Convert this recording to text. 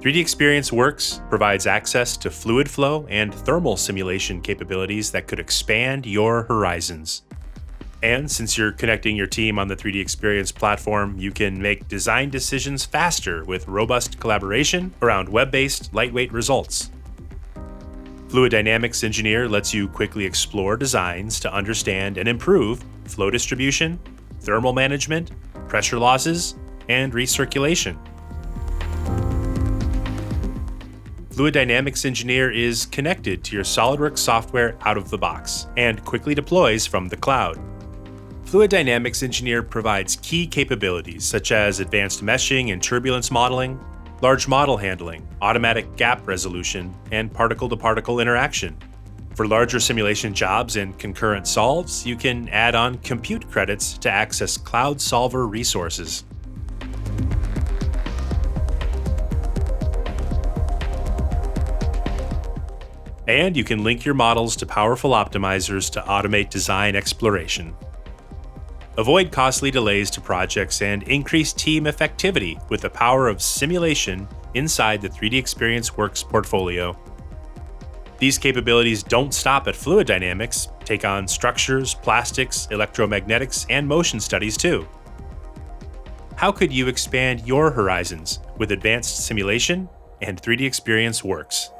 3D Experience Works provides access to fluid flow and thermal simulation capabilities that could expand your horizons. And since you're connecting your team on the 3D Experience platform, you can make design decisions faster with robust collaboration around web-based, lightweight results. Fluid Dynamics Engineer lets you quickly explore designs to understand and improve flow distribution, thermal management, pressure losses, and recirculation. Fluid Dynamics Engineer is connected to your SOLIDWORKS software out of the box and quickly deploys from the cloud. Fluid Dynamics Engineer provides key capabilities such as advanced meshing and turbulence modeling, large model handling, automatic gap resolution, and particle-to-particle interaction. For larger simulation jobs and concurrent solves, you can add on compute credits to access cloud solver resources. And you can link your models to powerful optimizers to automate design exploration. Avoid costly delays to projects and increase team effectivity with the power of simulation inside the 3D Experience Works portfolio. These capabilities don't stop at fluid dynamics, take on structures, plastics, electromagnetics, and motion studies too. How could you expand your horizons with advanced simulation and 3D Experience Works?